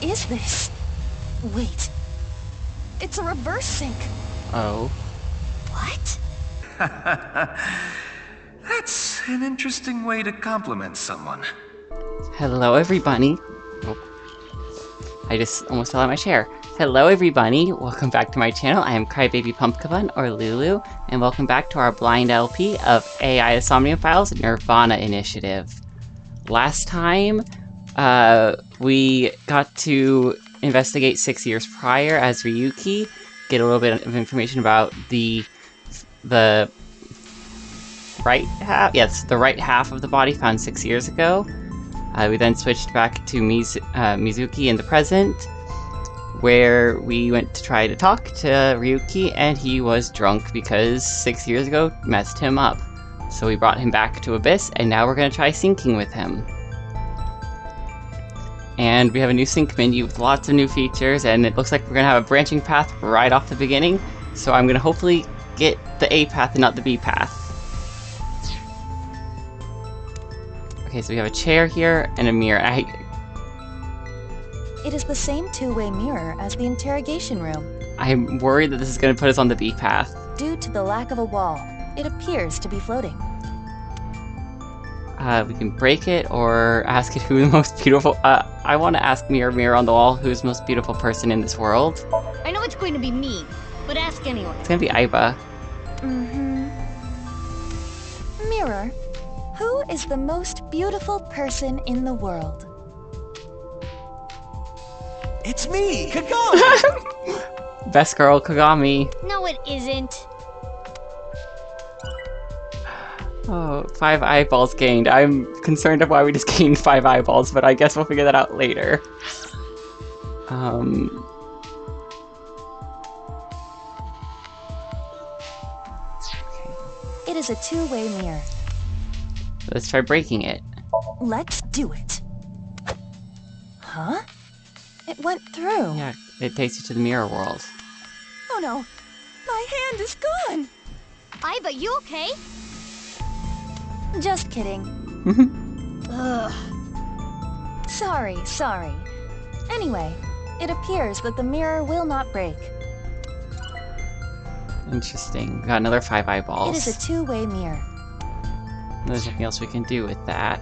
is this? Wait. It's a reverse sync. Oh. What? That's an interesting way to compliment someone. Hello, everybody. Oh. I just almost fell out of my chair. Hello, everybody. Welcome back to my channel. I am Crybaby Pumpkin or Lulu, and welcome back to our blind LP of AI Somnium Files Nirvana Initiative. Last time, we got to investigate 6 years prior as Ryuki, get a little bit of information about the right half, yes, the right half of the body found 6 years ago. We then switched back to Mizuki in the present, where we went to try to talk to Ryuki, and he was drunk because 6 years ago messed him up. So we brought him back to Abyss, and now we're going to try syncing with him. And we have a new sync menu with lots of new features, and it looks like we're going to have a branching path right off the beginning, so I'm going to hopefully get the A path and not the B path. Okay, so we have a chair here and a mirror. It is the same two-way mirror as the interrogation room. I'm worried that this is going to put us on the B path. Due to the lack of a wall, it appears to be floating. We can break it or ask it who the most beautiful... I want to ask Mirror Mirror on the wall who's the most beautiful person in this world. I know it's going to be me, but ask anyway. It's going to be Aiba. Mirror, who is the most beautiful person in the world? It's me, Kagami! Best girl, Kagami. No, it isn't. Oh, 5 eyeballs gained. I'm concerned of why we just gained 5 eyeballs, but I guess we'll figure that out later. It is a two-way mirror. Let's try breaking it. Let's do it. Huh? It went through. Yeah, it takes you to the mirror world. Oh no, my hand is gone. Aiba, you okay? Just kidding. Ugh. Sorry. Anyway, it appears that the mirror will not break. Interesting. We got another 5 eyeballs. It is a two-way mirror. There's nothing else we can do with that.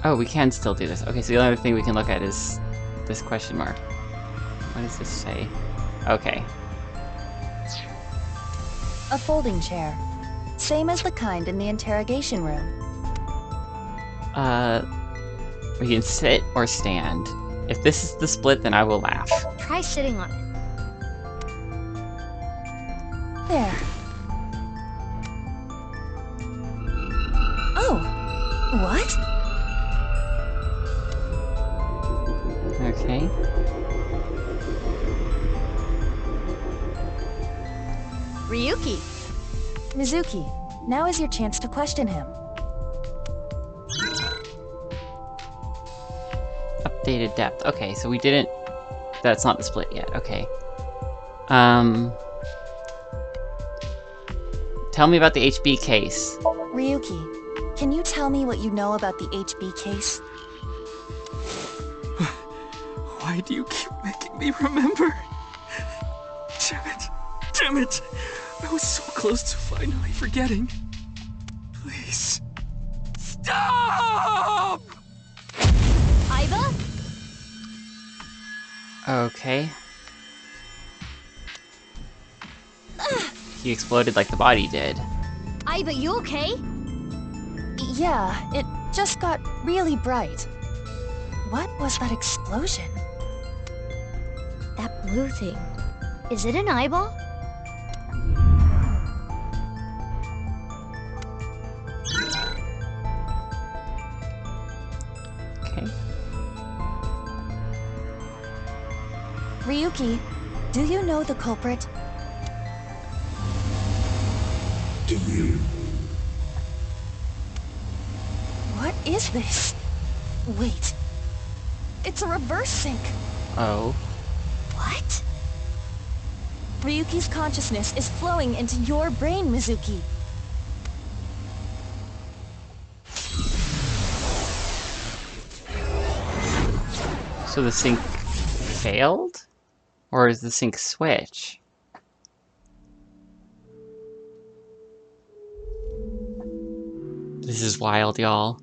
Oh, we can still do this. Okay, so the only other thing we can look at is this question mark. What does this say? Okay. A folding chair. Same as the kind in the interrogation room. We can sit or stand. If this is the split, then I will laugh. Try sitting on it. There. Oh! What? Okay. Ryuki. Mizuki, now is your chance to question him. Updated depth. Okay, so we didn't... That's not the split yet. Okay. Tell me about the HB case. Ryuki, can you tell me what you know about the HB case? Why do you keep making me remember? Damn it! I was so close to finally forgetting. Please. Stop! Aiba? Okay. He exploded like the body did. Aiba, you okay? Yeah, it just got really bright. What was that explosion? That blue thing. Is it an eyeball? Okay. Ryuki, do you know the culprit? Do you? What is this? Wait. It's a reverse sync. Oh. What? Ryuki's consciousness is flowing into your brain, Mizuki. So the sync failed? Or is the sync switch? This is wild, y'all.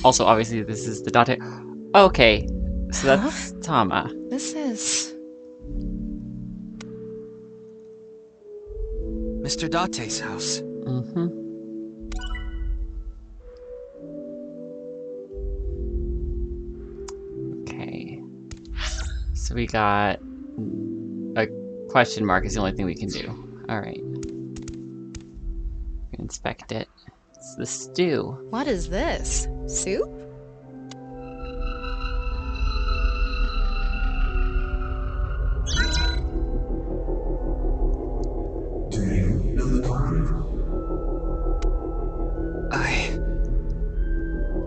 Also, obviously, this is the Date. Okay, so that's Tama. This is... Mr. Date's house. Mm-hmm. Okay. So we got a question mark is the only thing we can do. Alright. Inspect it. It's the stew. What is this? Soup? Do you know the culprit?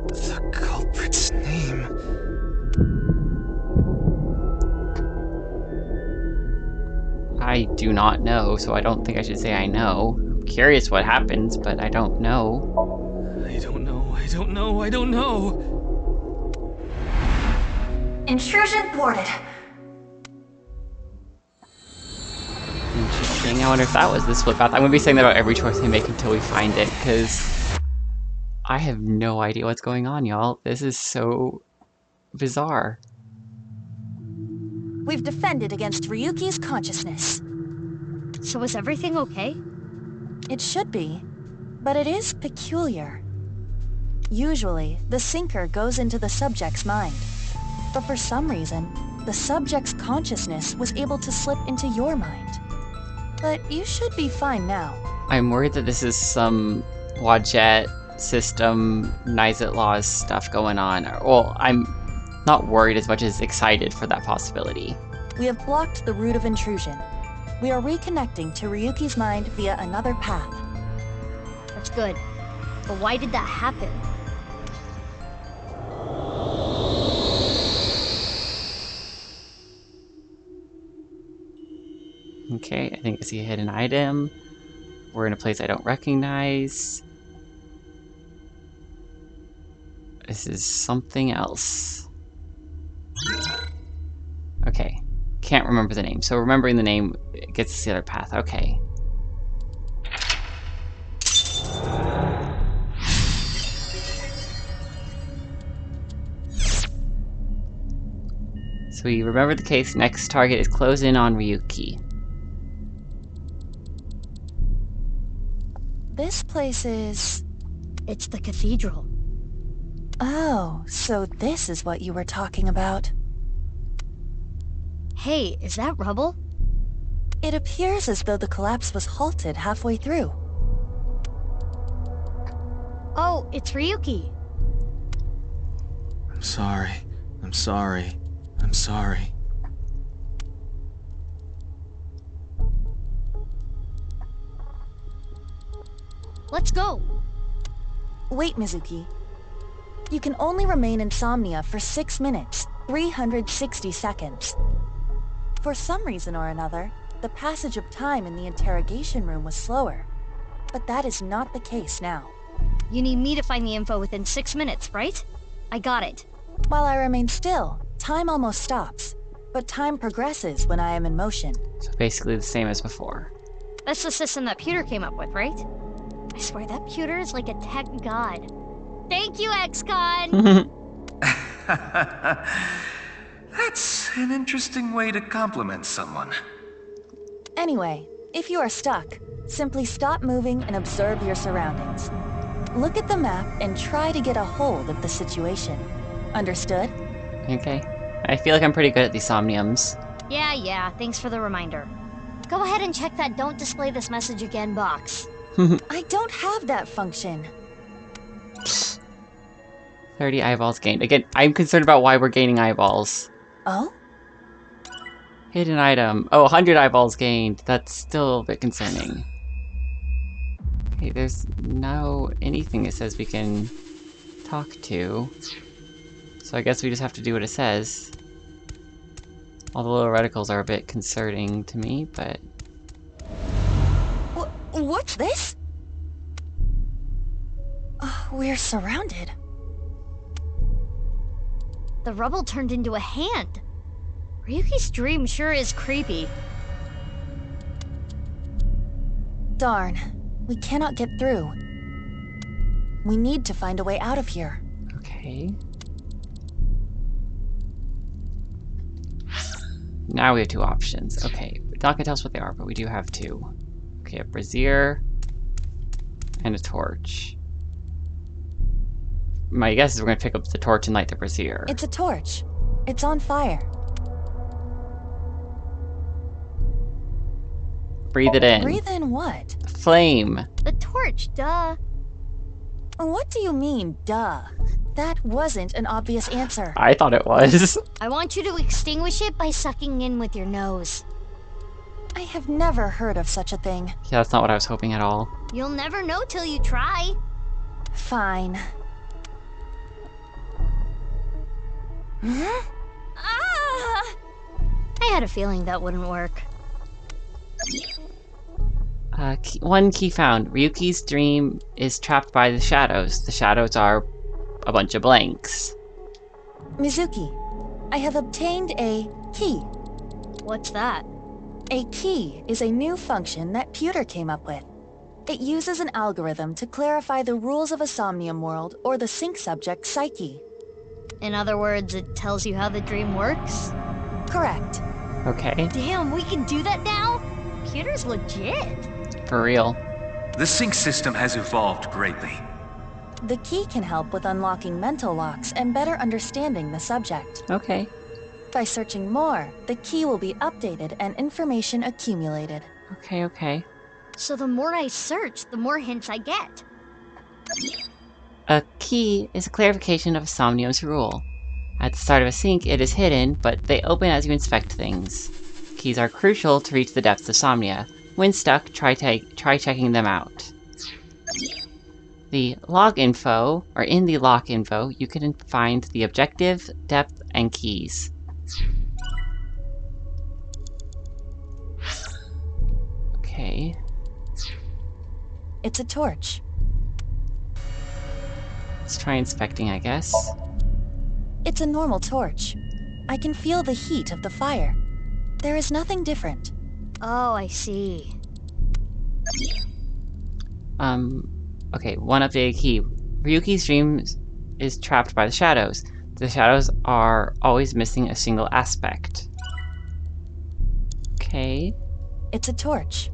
The culprit's name. I do not know, so I don't think I should say I know. I'm curious what happens, but I don't know. I don't know. Intrusion thwarted. Interesting. I wonder if that was the split path. I'm gonna be saying that about every choice we make until we find it, because I have no idea what's going on, y'all. This is so bizarre. We've defended against Ryuki's consciousness. So is everything okay? It should be, but it is peculiar. Usually, the sinker goes into the subject's mind, but for some reason, the subject's consciousness was able to slip into your mind. But you should be fine now. I'm worried that this is some Wadjet system, Nizet laws stuff going on. Well, I'm not worried as much as excited for that possibility. We have blocked the route of intrusion. We are reconnecting to Ryuki's mind via another path. That's good. But why did that happen? Okay, I think I see a hidden item. We're in a place I don't recognize. This is something else. Okay, can't remember the name. So remembering the name gets us the other path. Okay. So we remember the case. Next target is close in on Ryuki. This place is... It's the cathedral. Oh, so this is what you were talking about. Hey, is that rubble? It appears as though the collapse was halted halfway through. Oh, it's Ryuki. I'm sorry. Let's go. Wait, Mizuki. You can only remain in Somnia for 6 minutes, 360 seconds. For some reason or another, the passage of time in the interrogation room was slower. But that is not the case now. You need me to find the info within 6 minutes, right? I got it. While I remain still, time almost stops. But time progresses when I am in motion. So basically the same as before. That's the system that Pewter came up with, right? I swear that Pewter is like a tech god. Thank you, ex-con! That's an interesting way to compliment someone. Anyway, if you are stuck, simply stop moving and observe your surroundings. Look at the map and try to get a hold of the situation. Understood? Okay. I feel like I'm pretty good at these Somniums. Yeah, thanks for the reminder. Go ahead and check that don't display this message again box. I don't have that function. 30 eyeballs gained. Again, I'm concerned about why we're gaining eyeballs. Oh? Hidden item. Oh, 100 eyeballs gained. That's still a bit concerning. Okay, there's no anything that says we can talk to. So I guess we just have to do what it says. All the little reticles are a bit concerning to me, but... What's this? We're surrounded. The rubble turned into a hand. Ryuki's dream sure is creepy. Darn. We cannot get through. We need to find a way out of here. Okay. Now we have two options. Okay, it's not gonna tell us what they are, but we do have two. Okay, a brazier and a torch. My guess is we're gonna pick up the torch and light the brazier. It's a torch. It's on fire. Breathe it in. Breathe in what? Flame. The torch, duh. What do you mean, duh? That wasn't an obvious answer. I thought it was. I want you to extinguish it by sucking in with your nose. I have never heard of such a thing. Yeah, that's not what I was hoping at all. You'll never know till you try. Fine. Ah! I had a feeling that wouldn't work. One key found. Ryuki's dream is trapped by the shadows. The shadows are a bunch of blanks. Mizuki, I have obtained a key. What's that? A key is a new function that Pewter came up with. It uses an algorithm to clarify the rules of a Somnium world or the sync subject's psyche. In other words, it tells you how the dream works? Correct. Okay, Damn, we can do that now? Pewter's legit. for real. The sync system has evolved greatly. The key can help with unlocking mental locks and better understanding the subject. Okay. By searching more, the key will be updated and information accumulated. Okay, okay. So the more I search, the more hints I get. A key is a clarification of Somnium's rule. At the start of a sync, it is hidden, but they open as you inspect things. Keys are crucial to reach the depths of Somnia. When stuck, try checking them out. The log info, or in the lock info, you can find the objective, depth, and keys. Okay. It's a torch. Let's try inspecting, I guess. It's a normal torch. I can feel the heat of the fire. There is nothing different. Oh, I see. Okay, one updated key. Ryuki's dream is trapped by the shadows. The shadows are always missing a single aspect. Okay, It's a torch.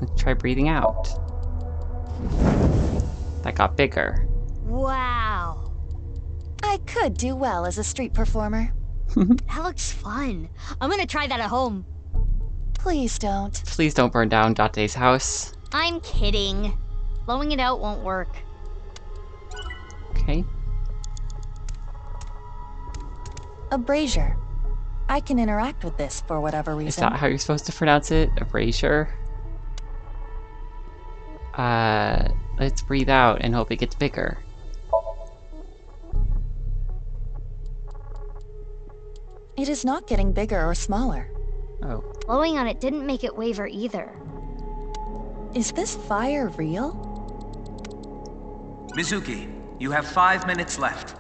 let's try breathing out. That got bigger. Wow. I could do well as a street performer. That looks fun. I'm gonna try that at home. Please don't. Please don't burn down Date's house. I'm kidding. Blowing it out won't work. Okay. A brazier. I can interact with this for whatever reason. Is that how you're supposed to pronounce it? A brazier? Let's breathe out and hope it gets bigger. It is not getting bigger or smaller. Oh. Blowing on it didn't make it waver either. Is this fire real? Mizuki, you have 5 minutes left.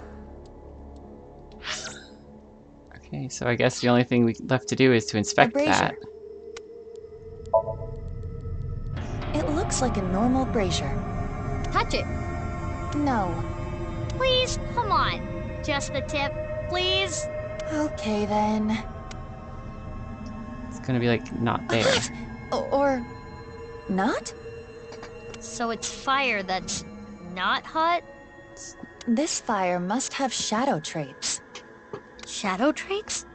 Okay, so I guess the only thing left to do is to inspect brazier. that. It looks like a normal brazier. Touch it. No. Please, come on. Just the tip, please. Okay then. It's gonna be like not there. Or not? So it's fire that's not hot? This fire must have shadow traits. Shadow traits?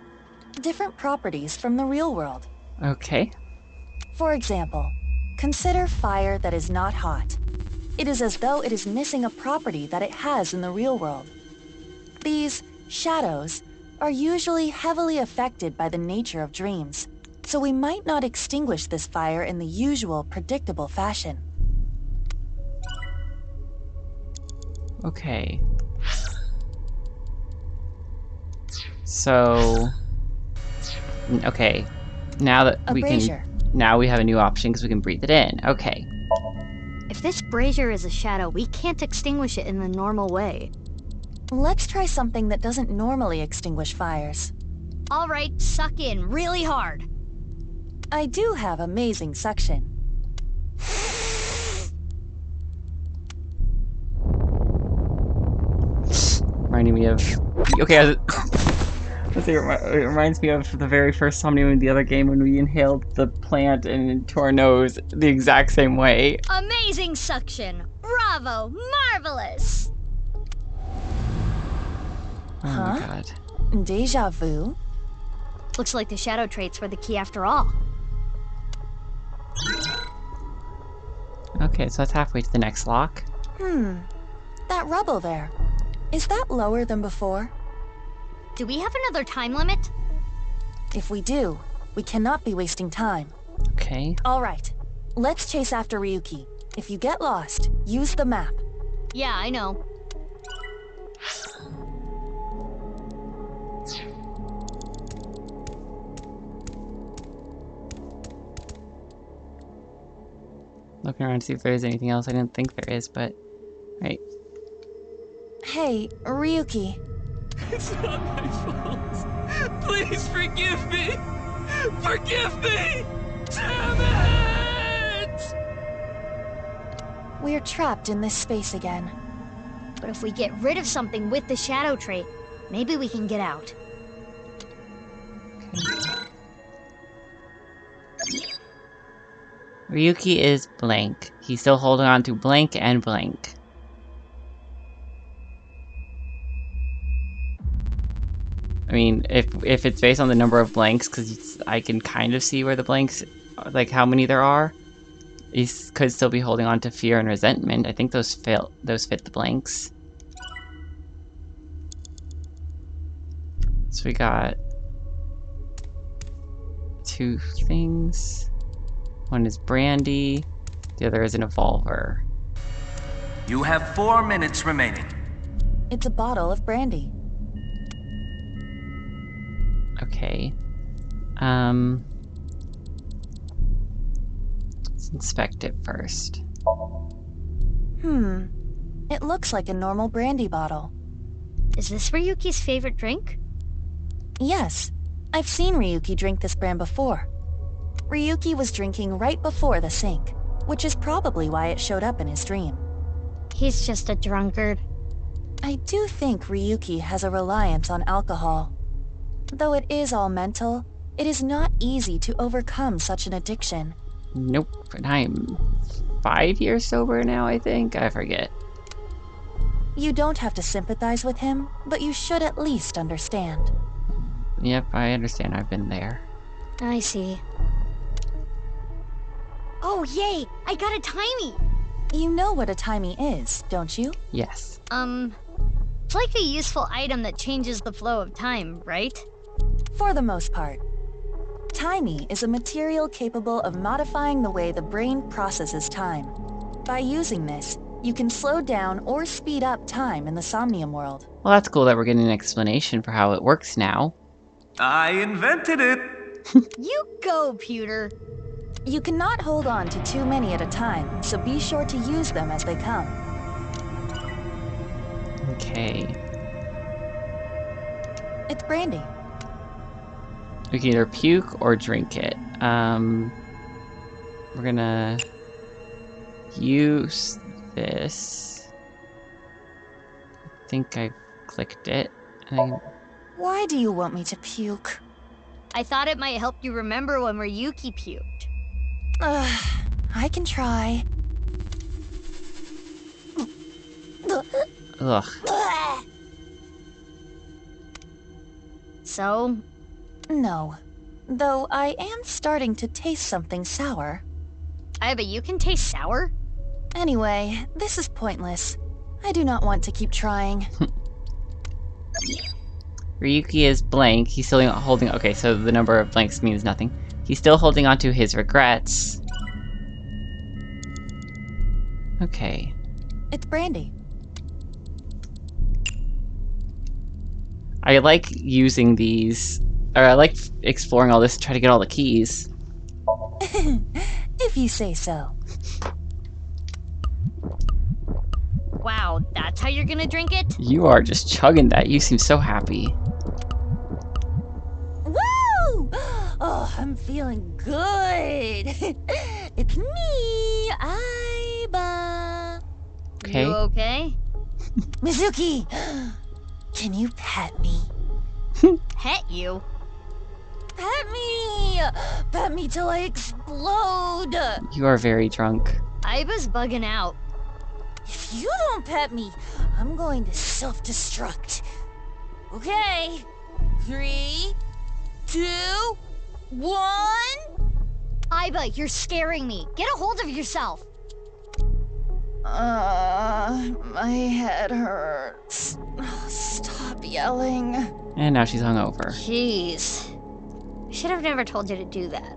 Different properties from the real world. Okay. For example, consider fire that is not hot. It is as though it is missing a property that it has in the real world. These shadows are usually heavily affected by the nature of dreams, so we might not extinguish this fire in the usual predictable fashion. Okay. So... Okay. Now that A we brazier. can... Now we have a new option because we can breathe it in. Okay. If this brazier is a shadow, we can't extinguish it in the normal way. Let's try something that doesn't normally extinguish fires. All right, suck in really hard. I do have amazing suction. Reminding me of... Okay, let's say it reminds me of the very first Somnium in the other game when we inhaled the plant and into our nose the exact same way. Amazing suction! Bravo! Marvelous! Oh Huh? my god. Deja vu? Looks like the shadow traits were the key after all. Okay, so that's halfway to the next lock. That rubble there. Is that lower than before? Do we have another time limit? If we do, we cannot be wasting time. Okay. All right, let's chase after Ryuki. If you get lost, use the map. Yeah, I know. Looking around to see if there's anything else. I didn't think there is, but... Right. Hey, Ryuki. It's not my fault. Please forgive me. Forgive me! Damn it! We're trapped in this space again. But if we get rid of something with the shadow trait, maybe we can get out. Ryuki is blank. He's still holding on to blank and blank. I mean, if it's based on the number of blanks, because I can kind of see where the blanks, like how many there are, he could still be holding on to fear and resentment. I think those fit the blanks. So we got 2 things. One is brandy, the other is an evolver. You have 4 minutes remaining. It's a bottle of brandy. Okay. Let's inspect it first. It looks like a normal brandy bottle. Is this Ryuki's favorite drink? Yes, I've seen Ryuki drink this brand before. Ryuki was drinking right before the sink, which is probably why it showed up in his dream. He's just a drunkard. I do think Ryuki has a reliance on alcohol. Though it is all mental, it is not easy to overcome such an addiction. Nope, and I'm 5 years sober now, I think? I forget. You don't have to sympathize with him, but you should at least understand. Yep, I understand. I've been there. I see. Oh, yay! I got a timey! You know what a timey is, don't you? Yes. It's like a useful item that changes the flow of time, right? For the most part. Timey is a material capable of modifying the way the brain processes time. By using this, you can slow down or speed up time in the Somnium world. Well, that's cool that we're getting an explanation for how it works now. I invented it. You go, Pewter! You cannot hold on to too many at a time, so be sure to use them as they come. Okay. It's brandy. We can either puke or drink it. We're gonna use this. I think I clicked it. Why do you want me to puke? I thought it might help you remember when Ryuki puked. I can try. Ugh. So? No. Though I am starting to taste something sour. But you can taste sour? Anyway, this is pointless. I do not want to keep trying. Ryuki is blank. He's still holding... Okay, so the number of blanks means nothing. He's still holding on to his regrets. Okay. It's brandy. I like using these... Or I like exploring all this to try to get all the keys. If you say so. Wow, that's how you're gonna drink it? You are just chugging that. You seem so happy. Woo! Oh, I'm feeling good. It's me, Aiba. Okay. You okay? Mizuki, can you pet me? Pet you? Pet me! Pet me till I explode! You are very drunk. Aiba's bugging out. If you don't pet me, I'm going to self-destruct. Okay. 3, 2, 1. Aiba, you're scaring me. Get a hold of yourself. My head hurts. Stop yelling. And now she's hungover. Jeez. I should have never told you to do that.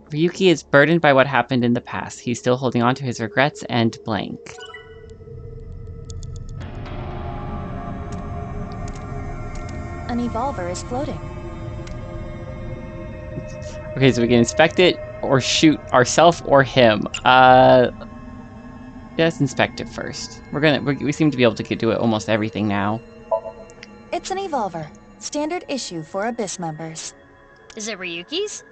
Ryuki is burdened by what happened in the past. He's still holding on to his regrets and blank. An evolver is floating. Okay, so we can inspect it or shoot ourselves or him. Let's inspect it first. We seem to be able to do it almost everything now. It's an evolver. Standard issue for Abyss members. Is it Ryuki's?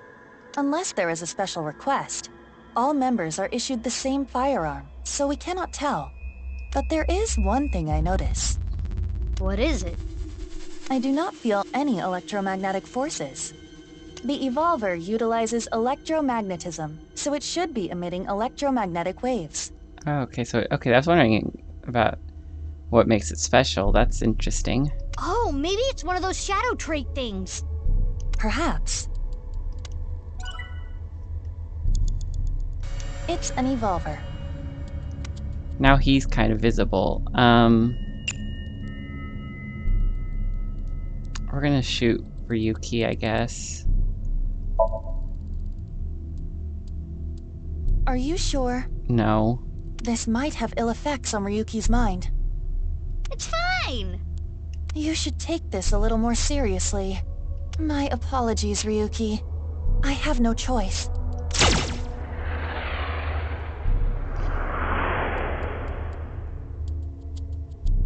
Unless there is a special request, all members are issued the same firearm, so we cannot tell. But there is one thing I notice. What is it? I do not feel any electromagnetic forces. The evolver utilizes electromagnetism, so it should be emitting electromagnetic waves. Okay, I was wondering about what makes it special. That's interesting. Oh, maybe it's one of those shadow trait things. Perhaps. It's an evolver. Now he's kind of visible. We're gonna shoot Ryuki, I guess. Are you sure? No. This might have ill effects on Ryuki's mind. It's fine. You should take this a little more seriously. My apologies, Ryuki. I have no choice.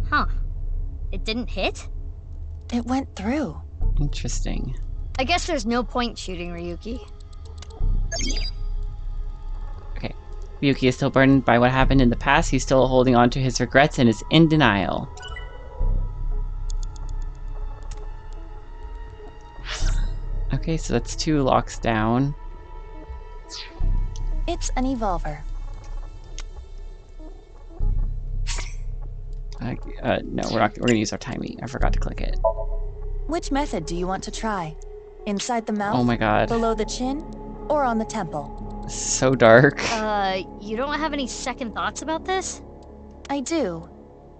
Huh. It didn't hit? It went through. Interesting. I guess there's no point shooting Ryuki. Okay. Ryuki is still burdened by what happened in the past. He's still holding on to his regrets and is in denial. Okay, so that's 2 locks down. It's an evolver. No, we're gonna use our timing. I forgot to click it. Which method do you want to try? Inside the mouth? Oh my god. Below the chin? Or on the temple? So dark. You don't have any second thoughts about this? I do.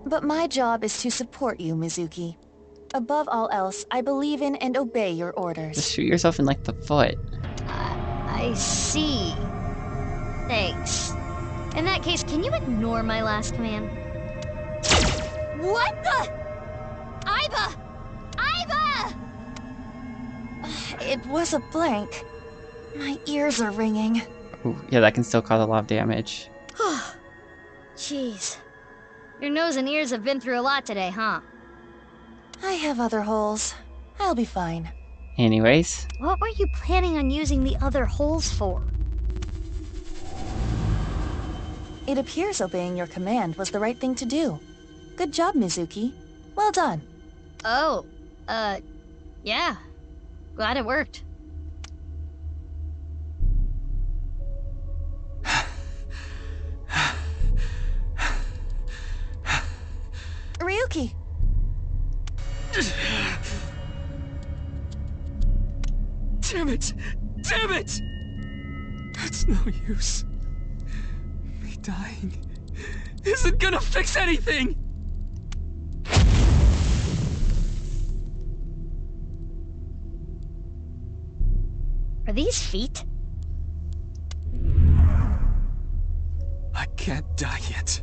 But my job is to support you, Mizuki. Above all else, I believe in and obey your Just orders. shoot yourself in, like, the foot. I see. Thanks. In that case, can you ignore my last command? What the? Aiba! Aiba! It was a blank. My ears are ringing. Ooh, yeah, that can still cause a lot of damage. Jeez. Your nose and ears have been through a lot today, huh? I have other holes. I'll be fine. Anyways, What were you planning on using the other holes for? It appears obeying your command was the right thing to do. Good job, Mizuki. Well done. Oh, yeah. Glad it worked. Ryuki! Damn it! Damn it! That's no use. Me dying isn't gonna fix anything! Are these feet? I can't die yet.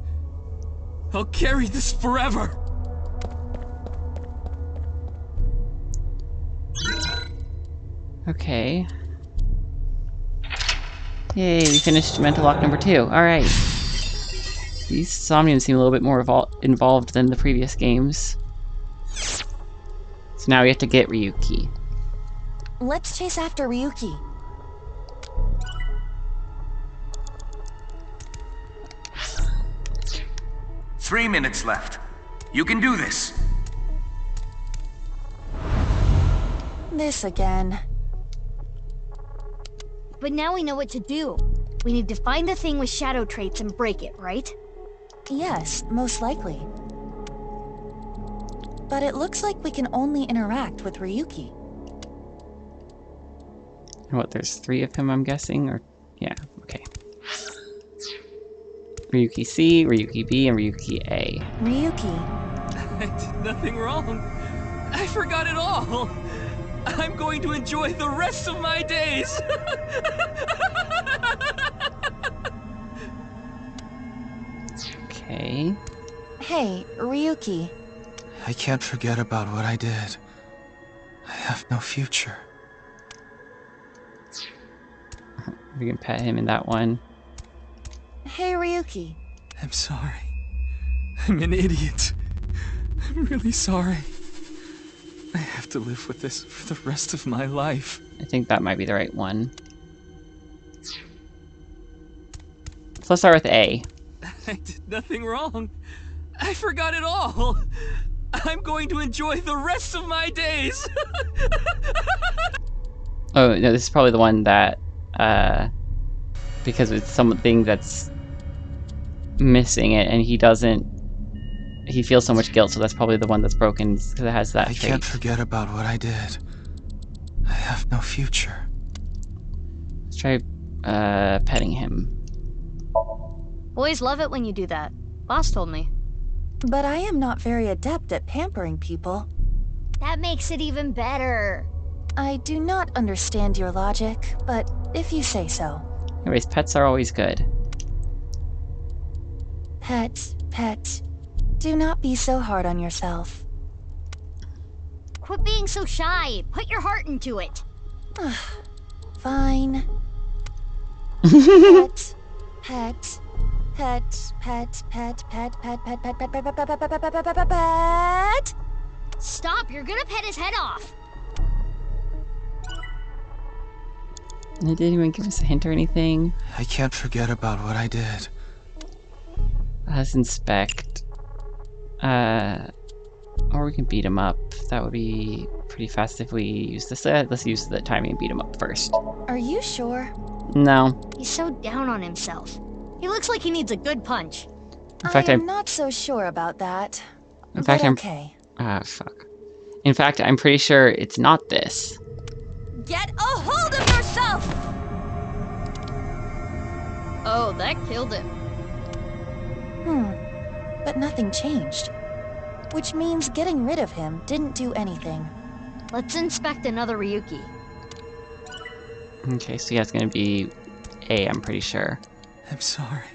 I'll carry this forever! okay. Yay, we finished mental lock number 2. Alright. These Somniums seem a little bit more involved than the previous games. So now we have to get Ryuki. Let's chase after Ryuki. Three minutes left. You can do this. This again. But now we know what to do. We need to find the thing with shadow traits and break it, right? Yes, most likely. But it looks like we can only interact with Ryuki. And what, there's 3 of him, I'm guessing? Or, yeah, okay. Ryuki C, Ryuki B, and Ryuki A. Ryuki. I did nothing wrong. I forgot it all. I'm going to enjoy the rest of my days. Okay. Hey, Ryuki. I can't forget about what I did. I have no future. We can pet him in that one. Hey, Ryuki. I'm sorry. I'm an idiot. I'm really sorry. I have to live with this for the rest of my life. I think that might be the right one. So let's start with A. I did nothing wrong. I forgot it all. I'm going to enjoy the rest of my days. Oh, no, this is probably the one that, because it's something that's missing it, and he feels so much guilt, so that's probably the one that's broken, because it has that I trait. can't forget about what I did. I have no future. Let's try, petting him. Boys love it when you do that. Boss told me. But I am not very adept at pampering people. That makes it even better. I do not understand your logic, but if you say so. Anyways, pets are always good. Pet. Do not be so hard on yourself. Quit being so shy. Put your heart into it. Fine. Pet. Stop, you're gonna pet his head off. They didn't even give us a hint or anything. I can't forget about what I did. Let's inspect. Or we can beat him up. That would be pretty fast if we use this. Let's use the timing and beat him up first. Are you sure? No. He's so down on himself. He looks like he needs a good punch. In fact, I'm not so sure about that. In fact, but I'm. okay. Fuck. In fact, I'm pretty sure it's not this. Get a hold of yourself! Oh, that killed him. But nothing changed. Which means getting rid of him didn't do anything. Let's inspect another Ryuki. Okay, so yeah, it's gonna be A, I'm pretty sure. I'm sorry.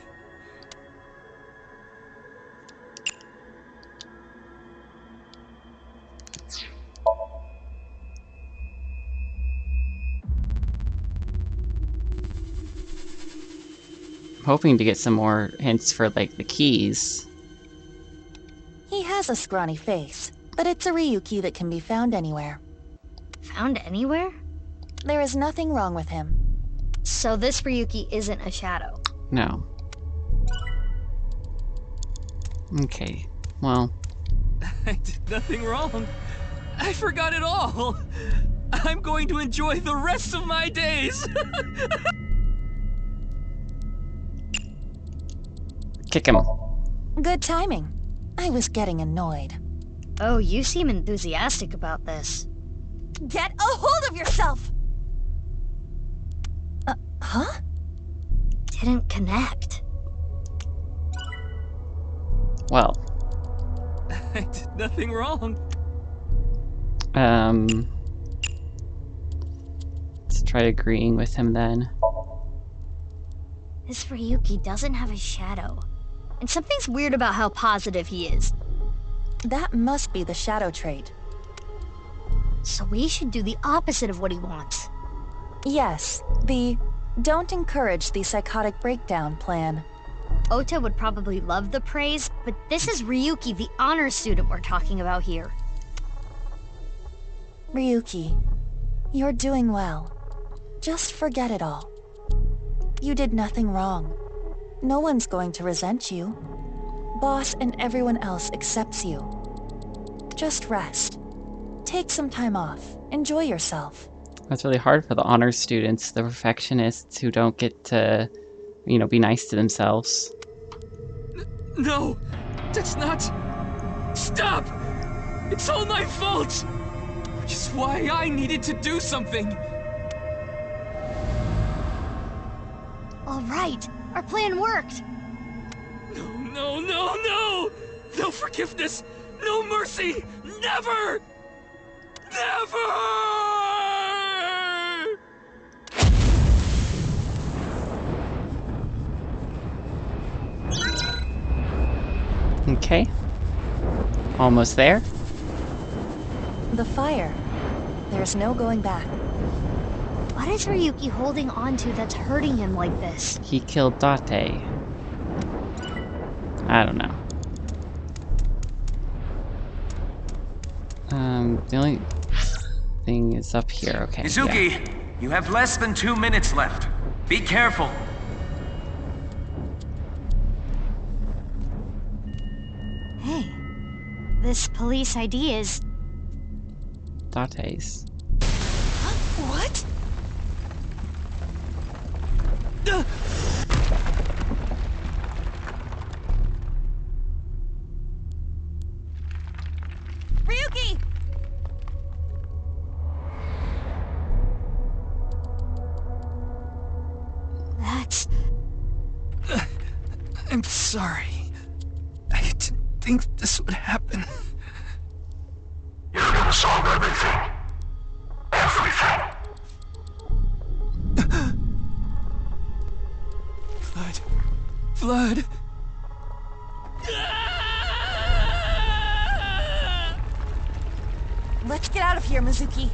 I'm hoping to get some more hints for, like, the keys. He has a scrawny face, but it's a Ryuki that can be found anywhere. Found anywhere? There is nothing wrong with him. So this Ryuki isn't a shadow. No. Okay, well. I did nothing wrong. I forgot it all. I'm going to enjoy the rest of my days. Kick him. Good timing. I was getting annoyed. Oh, you seem enthusiastic about this. Get a hold of yourself! Huh? Didn't connect. Well. I did nothing wrong. Let's try agreeing with him then. This Ryuki doesn't have a shadow. And something's weird about how positive he is. That must be the shadow trait. So we should do the opposite of what he wants. Yes, the don't encourage the psychotic breakdown plan. Ota would probably love the praise, but this is Ryuki, the honor student we're talking about here. Ryuki, you're doing well. Just forget it all. You did nothing wrong. No one's going to resent you. Boss and everyone else accepts you. Just rest. Take some time off. Enjoy yourself. That's really hard for the honors students, the perfectionists who don't get to, you know, be nice to themselves. No! That's not... Stop! It's all my fault! Which is why I needed to do something! All right, our plan worked. No! No forgiveness! No mercy! Never! Never! Okay. Almost there. The fire. There's no going back. What is Ryuki holding on to that's hurting him like this? He killed Date. I don't know. The only thing is up here. Okay. Izuki, yeah. you have less than 2 minutes left. Be careful. Hey, this police ID is... Date's. What? Ryuki! That's... I'm sorry. I didn't think this would happen. You're gonna solve everything. Everything. Blood. Let's get out of here, Mizuki.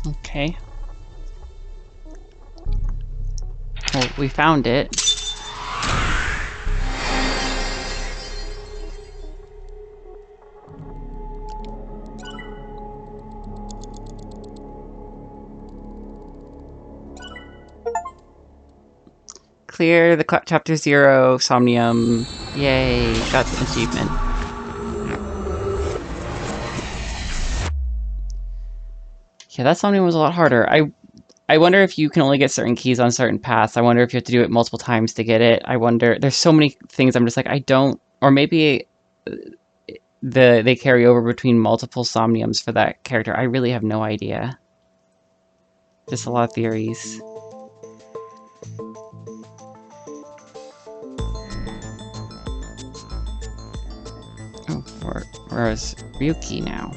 Okay. Well, we found it. Clear the chapter 0, Somnium. Yay, got the achievement. Yeah, that Somnium was a lot harder. I wonder if you can only get certain keys on certain paths. I wonder if you have to do it multiple times to get it. I wonder, there's so many things I'm just like, I don't, or maybe they carry over between multiple Somniums for that character. I really have no idea. Just a lot of theories. Oh, where is Ryuki now?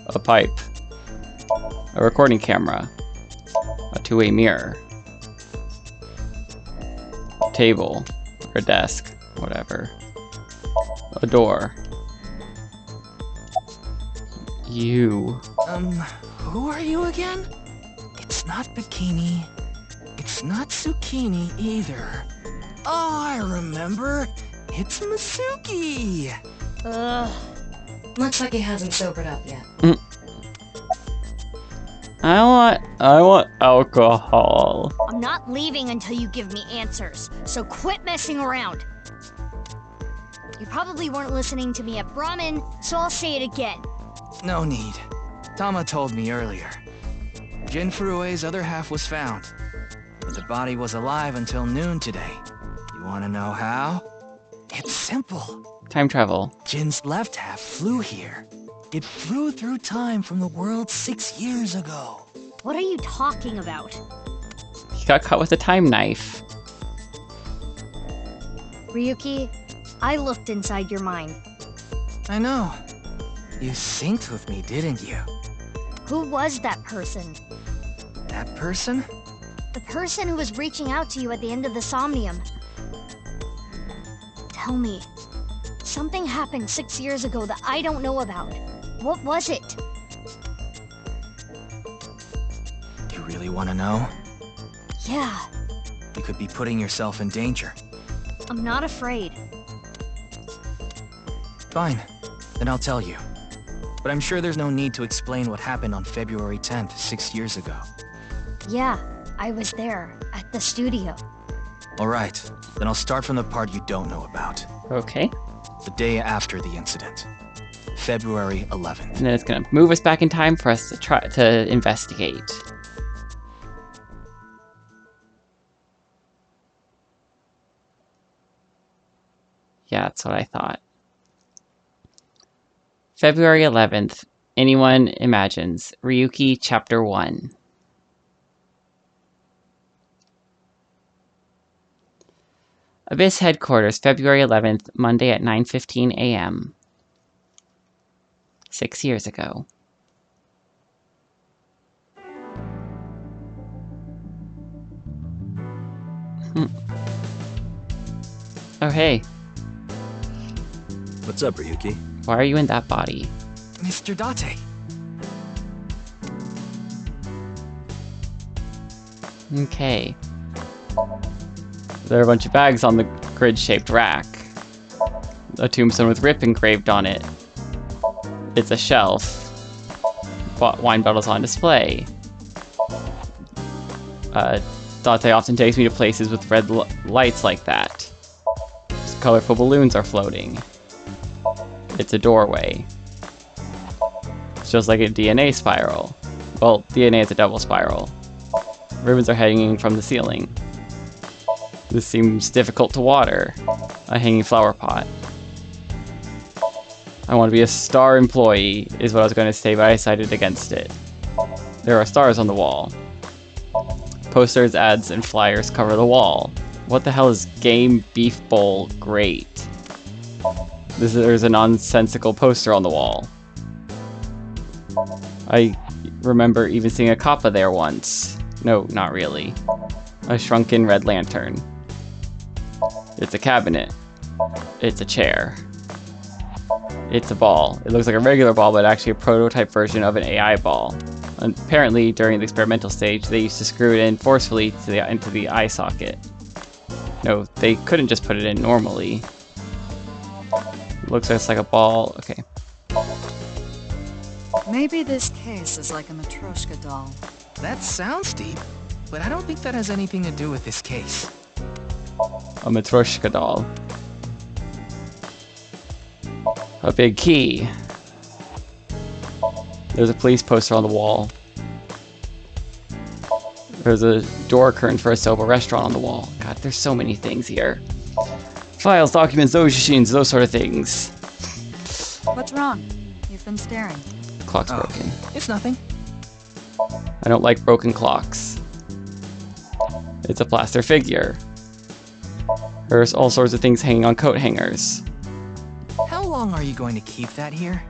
A pipe. A recording camera. A two-way mirror. A table. Or a desk. Whatever. A door. You. Who are you again? It's not Bikini. It's not Zucchini either. Oh, I remember. It's Masuki. Looks like he hasn't sobered up yet. I want alcohol. I'm not leaving until you give me answers, so quit messing around. You probably weren't listening to me at Brahmin, so I'll say it again. No need. Tama told me earlier. Jin Furue's other half was found, but the body was alive until noon today. You want to know how? It's simple. Time travel. Jin's left half flew here. It flew through time from the world 6 years ago. What are you talking about? He got caught with a time knife. Ryuki, I looked inside your mind. I know. You synced with me, didn't you? Who was that person? That person? The person who was reaching out to you at the end of the Somnium. Tell me. Something happened 6 years ago that I don't know about. What was it? really want to know? Yeah, You could be putting yourself in danger. I'm not afraid. Fine, then I'll tell you. But I'm sure there's no need to explain what happened on February 10th, 6 years ago. Yeah, I was there, at the studio. Alright, then I'll start from the part you don't know about. Okay. The day after the incident. February 11th. And then it's gonna move us back in time for us to try to investigate. Yeah, that's what I thought. February 11th. Anyone imagines. Ryuki, Chapter 1. Abyss Headquarters, February 11th, Monday at 9:15 a.m. 6 years ago. Oh, hey. What's up, Ryuki? Why are you in that body? Mr. Date. Okay. There are a bunch of bags on the grid-shaped rack. A tombstone with RIP engraved on it. It's a shelf. Wine bottles on display. Date often takes me to places with red lights like that. Colorful balloons are floating. It's a doorway. It's just like a DNA spiral. Well, DNA is a double spiral. Ribbons are hanging from the ceiling. This seems difficult to water. A hanging flower pot. I want to be a star employee, is what I was going to say, but I decided against it. There are stars on the wall. Posters, ads, and flyers cover the wall. What the hell is Game Beef Bowl Great? There's a nonsensical poster on the wall. I remember even seeing a kappa there once. No, not really. A shrunken red lantern. It's a cabinet. It's a chair. It's a ball. It looks like a regular ball, but actually a prototype version of an AI ball. And apparently, during the experimental stage, they used to screw it in forcefully into the eye socket. No, they couldn't just put it in normally. It looks just like a ball. Okay. Maybe this case is like a Matryoshka doll. That sounds deep, but I don't think that has anything to do with this case. A Matryoshka doll. A big key. There's a police poster on the wall. There's a door curtain for a soba restaurant on the wall. God, there's so many things here. Files, documents, dojishin, those sort of things. What's wrong? You've been staring. The clock's broken. It's nothing. I don't like broken clocks. It's a plaster figure. There's all sorts of things hanging on coat hangers. How long are you going to keep that here?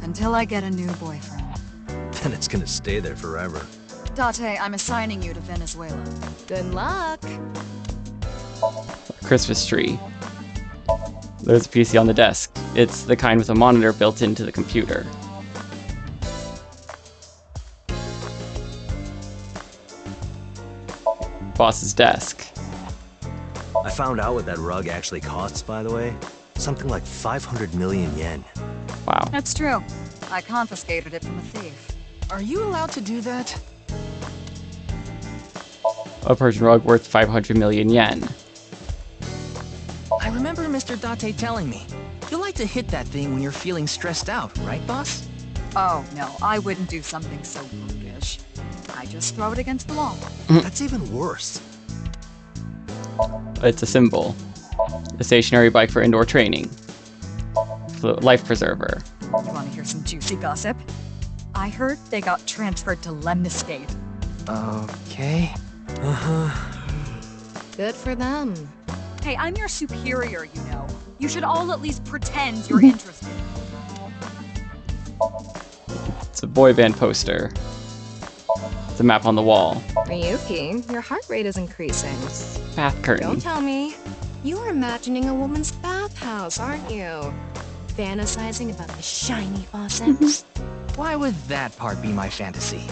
Until I get a new boyfriend. Then it's gonna stay there forever. Date, I'm assigning you to Venezuela. Good luck. A Christmas tree. There's a PC on the desk. It's the kind with a monitor built into the computer. Boss's desk. I found out what that rug actually costs, by the way. Something like 500 million yen. Wow. That's true. I confiscated it from a thief. Are you allowed to do that? A Persian rug worth 500 million yen. I remember Mr. Date telling me. You like to hit that thing when you're feeling stressed out, right, boss? Oh, no, I wouldn't do something so brutish. I just throw it against the wall. That's even worse. It's a symbol. A stationary bike for indoor training. Life preserver. You want to hear some juicy gossip? I heard they got transferred to Lemniscate. Okay. Good for them. Hey, I'm your superior, you know. You should all at least pretend you're interested. It's a boy band poster. It's a map on the wall. Ryuki, your heart rate is increasing. Bath curtain. Don't tell me. You're imagining a woman's bathhouse, aren't you? Fantasizing about the shiny faucets. Why would that part be my fantasy?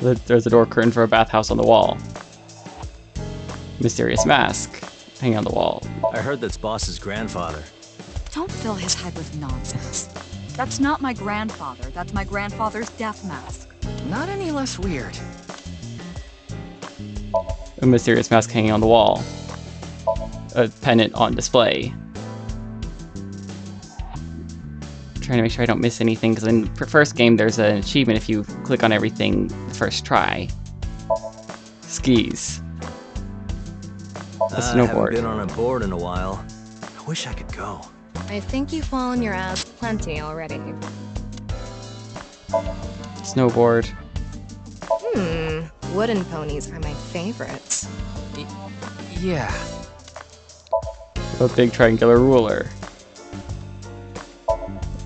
There's a door curtain for a bathhouse on the wall. Mysterious mask hanging on the wall. I heard that's Boss's grandfather. Don't fill his head with nonsense. That's not my grandfather. That's my grandfather's death mask. Not any less weird. A mysterious mask hanging on the wall. A pennant on display. Trying to make sure I don't miss anything, because in the first game there's an achievement if you click on everything the first try. Skis. A I snowboard. haven't been on a board in a while. I wish I could go. I think you've fallen your ass plenty already. Snowboard. Wooden ponies are my favorites. Yeah. A big triangular ruler.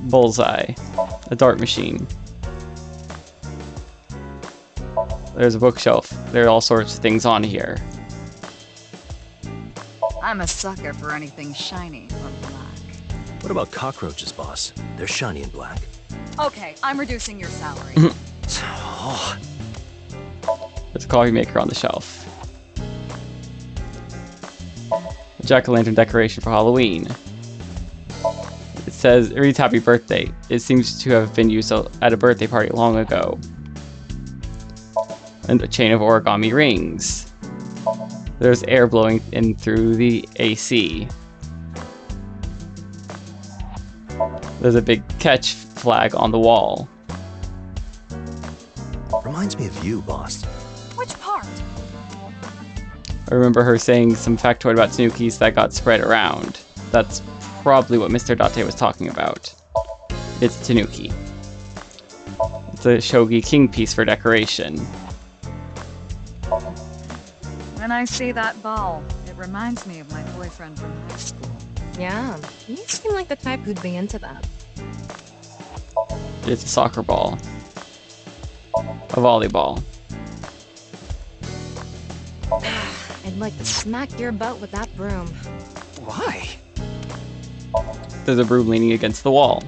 Bullseye. A dart machine. There's a bookshelf. There are all sorts of things on here. I'm a sucker for anything shiny or black. What about cockroaches, boss? They're shiny and black. Okay, I'm reducing your salary. Oh, There's a coffee maker on the shelf. A jack-o'-lantern decoration for Halloween. It says, it reads happy birthday. It seems to have been used at a birthday party long ago. And a chain of origami rings. There's air blowing in through the AC. There's a big catch flag on the wall. reminds me of you, boss. Which part? I remember her saying some factoid about Snookies that got spread around. That's probably what Mr. Date was talking about. It's Tanuki. It's a Shogi King piece for decoration. When I see that ball, it reminds me of my boyfriend from high school. Yeah, you seem like the type who'd be into that. It's a soccer ball. A volleyball. I'd like to smack your butt with that broom. Why? There's a broom leaning against the wall.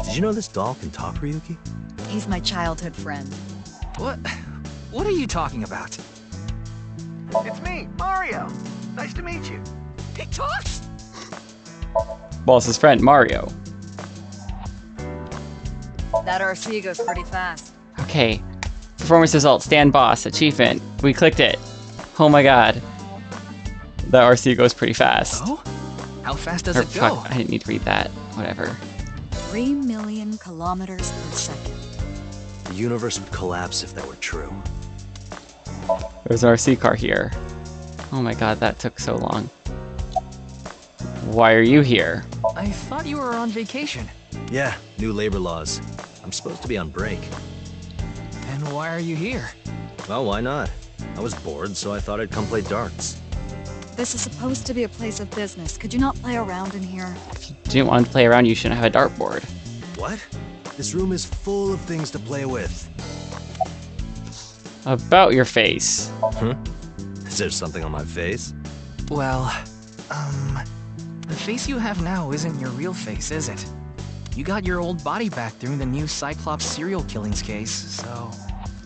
Did you know this doll can talk, Ryuki? He's my childhood friend. What? What are you talking about? It's me, Mario. Nice to meet you. He talks? Boss's friend, Mario. That RC goes pretty fast. Okay. Performance results, stand boss, achievement. We clicked it. Oh my god. That RC goes pretty fast. Oh? How fast does Or, it go? fuck, I didn't need to read that. Whatever. 3 million kilometers per second. The universe would collapse if that were true. There's an RC car here. Oh my god, that took so long. Why are you here? I thought you were on vacation. Yeah, new labor laws. I'm supposed to be on break. Then why are you here? Well, why not? I was bored, so I thought I'd come play darts. This is supposed to be a place of business. Could you not play around in here? If you didn't want to play around, you shouldn't have a dartboard. What? This room is full of things to play with. About your face. Is there something on my face? Well, the face you have now isn't your real face, is it? You got your old body back during the new Cyclops serial killings case, so...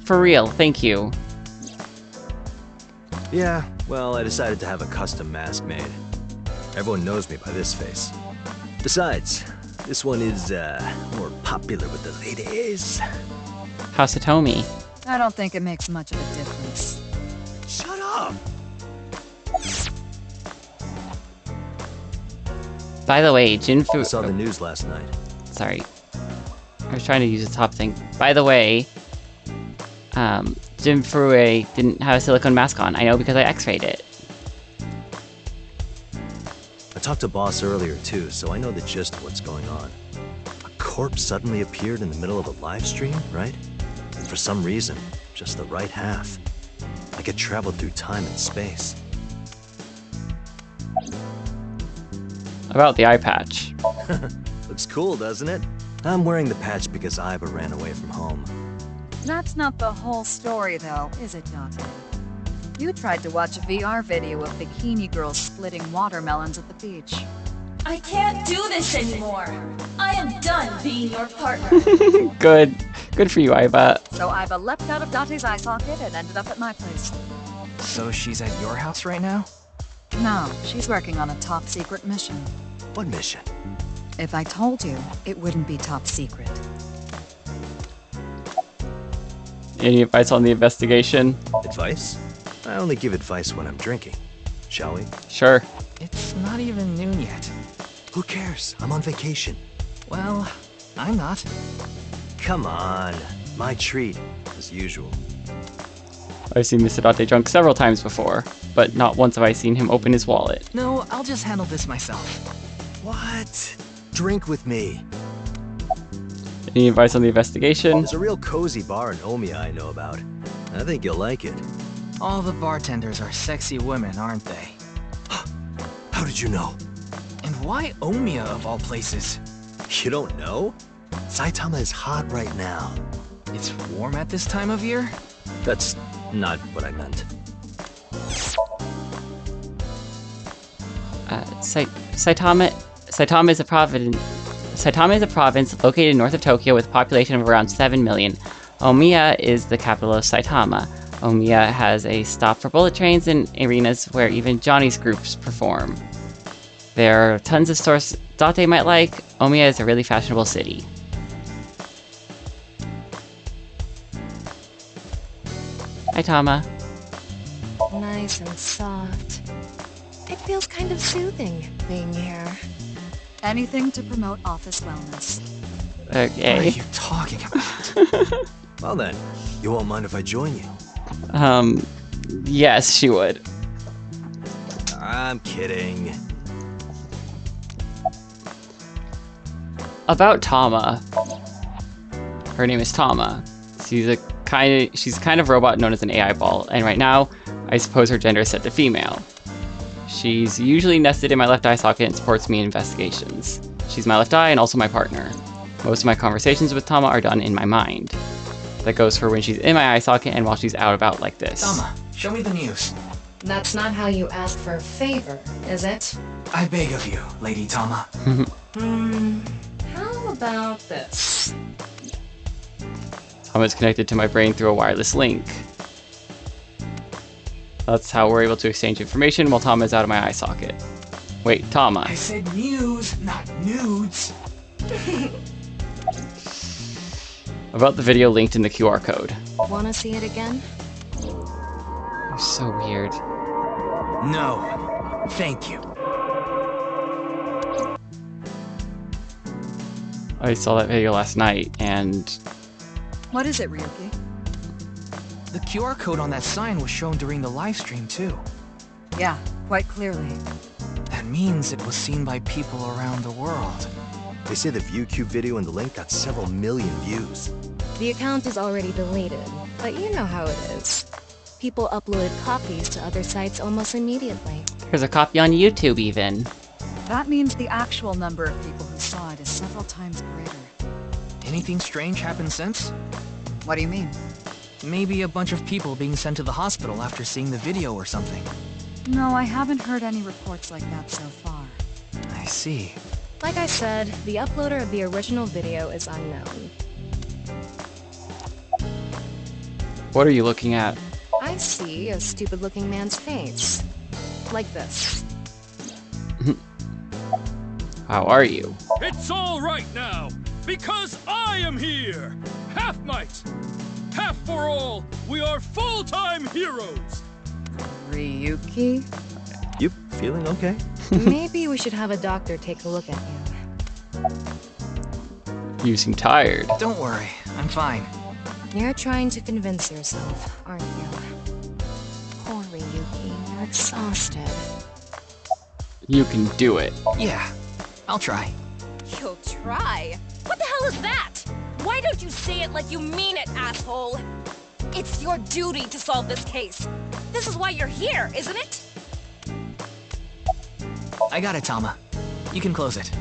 For real, thank you. Yeah, well, I decided to have a custom mask made. Everyone knows me by this face. Besides, this one is, more popular with the ladies. How's Satomi? I don't think it makes much of a difference. Shut up! By the way, I Jinfu... saw the news last night. Sorry. I was trying to use the top thing. By the way, Jinfurue didn't have a silicone mask on. I know because I x-rayed it. I talked to Boss earlier too, so I know the gist of what's going on. A corpse suddenly appeared in the middle of a live stream, right? And for some reason, just the right half. Like it traveled through time and space. About the eye patch. Looks cool, doesn't it? I'm wearing the patch because Iba ran away from home. That's not the whole story, though, is it, Dante? You tried to watch a VR video of bikini girls splitting watermelons at the beach. I can't do this anymore. I am done being your partner. Good. Good for you, Aiba. So Iva leapt out of Date's eye socket and ended up at my place. So she's at your house right now? No, she's working on a top secret mission. What mission? If I told you, it wouldn't be top secret. Any advice on the investigation? Advice? I only give advice when I'm drinking. Shall we? Sure. It's not even noon yet. Who cares? I'm on vacation. Well, I'm not. Come on. My treat, as usual. I've seen Mr. Date drunk several times before, but not once have I seen him open his wallet. No, I'll just handle this myself. What? Drink with me. Any advice on the investigation? There's a real cozy bar in Omiya I know about. I think you'll like it. All the bartenders are sexy women, aren't they? How did you know? And why Omiya of all places? You don't know? Saitama is hot right now. It's warm at this time of year? That's not what I meant. Saitama is a province located north of Tokyo with a population of around 7 million. Omiya is the capital of Saitama. Omiya has a stop for bullet trains and arenas where even Johnny's groups perform. There are tons of stores Date might like. Omiya is a really fashionable city. Hi, Tama. Nice and soft. It feels kind of soothing being here. Anything to promote office wellness. What are Okay. you talking about? Well then, you won't mind if I join you? Yes, she would. I'm kidding. About Tama. Her name is Tama. She's kind of robot known as an AI ball, and right now, I suppose her gender is set to female. She's usually nested in my left eye socket and supports me in investigations. She's my left eye and also my partner. Most of my conversations with Tama are done in my mind. That goes for when she's in my eye socket and while she's out about like this. Tama, show me the news. That's not how you ask for a favor, is it? I beg of you, Lady Tama. How about this? Tama is connected to my brain through a wireless link. That's how we're able to exchange information while Tama is out of my eye socket. Wait, Tama. I said news, not nudes. About the video linked in the QR code. Wanna see it again? You're so weird. No, thank you. I saw that video last night, and What is it, Ryuki? The QR code on that sign was shown during the live stream too. Yeah, quite clearly. That means it was seen by people around the world. They say the ViewCube video and the link got several million views. The account is already deleted, but you know how it is. People uploaded copies to other sites almost immediately. there's a copy on YouTube even. That means the actual number of people who saw it is several times greater. Anything strange happened since? What do you mean? Maybe a bunch of people being sent to the hospital after seeing the video or something. No, I haven't heard any reports like that so far. I see. Like I said, the uploader of the original video is unknown. What are you looking at? I see a stupid-looking man's face. Like this. How are you? It's all right now, because I am here! Half might! Half for all, we are full-time heroes! Ryuki? You feeling okay? Maybe we should have a doctor take a look at you. You seem tired. Don't worry, I'm fine. You're trying to convince yourself, aren't you? Poor Ryuki, you're exhausted. You can do it. Yeah, I'll try. You'll try? What the hell is that? Why don't you say it like you mean it, asshole? It's your duty to solve this case. This is why you're here, isn't it? I got it, Tama. You can close it.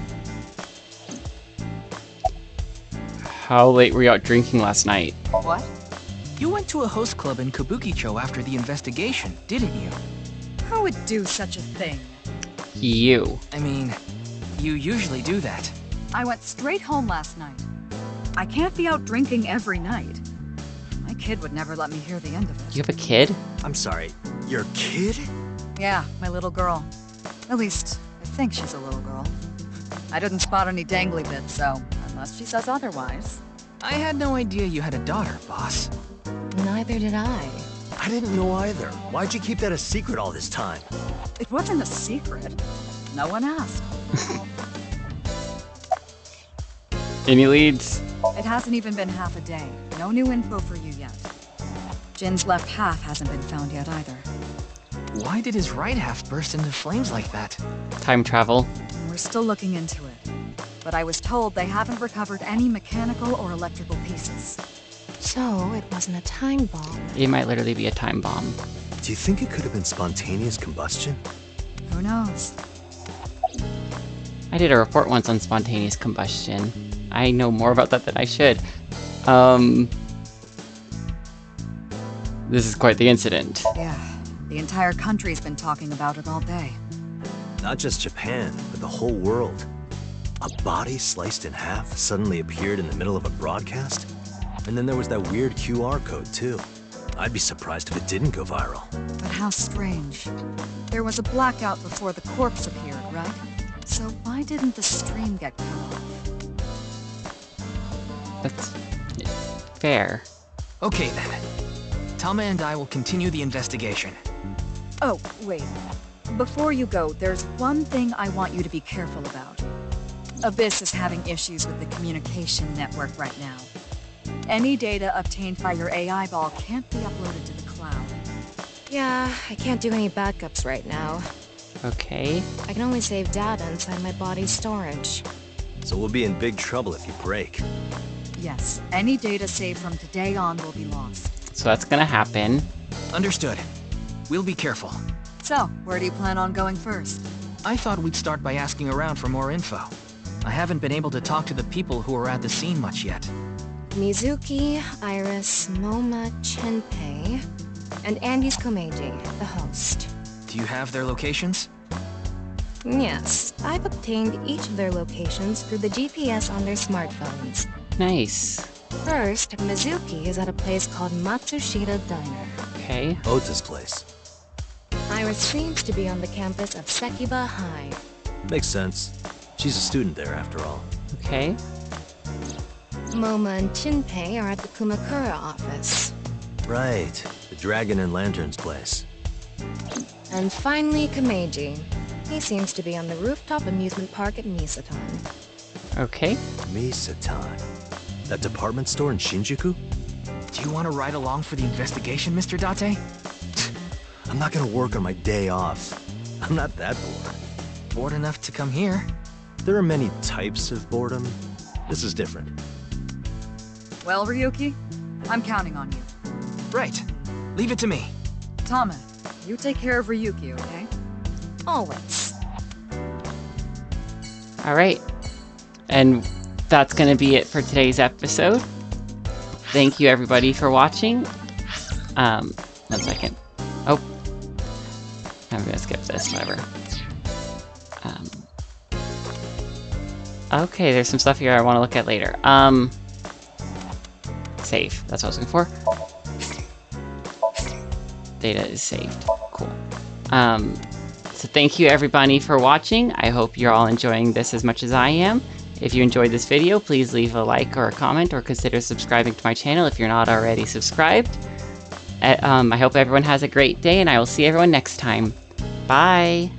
How late were you out drinking last night? What? You went to a host club in Kabukicho after the investigation, didn't you? Who would do such a thing? You. I mean, you usually do that. I went straight home last night. I can't be out drinking every night. My kid would never let me hear the end of it. You have a kid? I'm sorry, your kid? Yeah, my little girl. At least, I think she's a little girl. I didn't spot any dangly bits, so unless she says otherwise. I had no idea you had a daughter, boss. Neither did I. I didn't know either. Why'd you keep that a secret all this time? It wasn't a secret. No one asked. Any leads? It hasn't even been half a day. No new info for you yet. Jin's left half hasn't been found yet either. Why did his right half burst into flames like that? Time travel. We're still looking into it. But I was told they haven't recovered any mechanical or electrical pieces. So, it wasn't a time bomb. It might literally be a time bomb. Do you think it could have been spontaneous combustion? Who knows? I did a report once on spontaneous combustion. I know more about that than I should. This is quite the incident. Yeah, the entire country's been talking about it all day. Not just Japan, but the whole world. A body sliced in half suddenly appeared in the middle of a broadcast? And then there was that weird QR code, too. I'd be surprised if it didn't go viral. But how strange. There was a blackout before the corpse appeared, right? So why didn't the stream get cut off? That's fair. Okay then. Tama and I will continue the investigation. Oh, wait. Before you go, there's one thing I want you to be careful about. Abyss is having issues with the communication network right now. Any data obtained by your AI ball can't be uploaded to the cloud. Yeah, I can't do any backups right now. Okay. I can only save data inside my body's storage. So we'll be in big trouble if you break. Yes, any data saved from today on will be lost. So that's gonna happen. Understood. We'll be careful. So, where do you plan on going first? I thought we'd start by asking around for more info. I haven't been able to talk to the people who were at the scene much yet. Mizuki, Iris, Moma, Chinpei, and Andy's Komeiji, the host. Do you have their locations? Yes, I've obtained each of their locations through the GPS on their smartphones. Nice. First, Mizuki is at a place called Matsushita Diner. Okay. Ota's place. Iris seems to be on the campus of Sekiba High. Makes sense. She's a student there, after all. Okay. Moma and Chinpei are at the Kumakura office. Right. The Dragon and Lanterns place. And finally, Komeiji. He seems to be on the rooftop amusement park at Misatan. Okay. Misatan. That department store in Shinjuku? Do you want to ride along for the investigation, Mr. Date? I'm not gonna work on my day off. I'm not that bored. Bored enough to come here. There are many types of boredom. This is different. Well, Ryuki, I'm counting on you. Right. Leave it to me. Tama, you take care of Ryuki, okay? Always. Alright. And that's gonna be it for today's episode. Thank you everybody for watching. 1 second. Oh. I'm gonna skip this, whatever. Okay, there's some stuff here I want to look at later. Save. That's what I was looking for. Data is saved. Cool. So thank you everybody for watching. I hope you're all enjoying this as much as I am. If you enjoyed this video, please leave a like or a comment or consider subscribing to my channel if you're not already subscribed. I hope everyone has a great day and I will see everyone next time. Bye!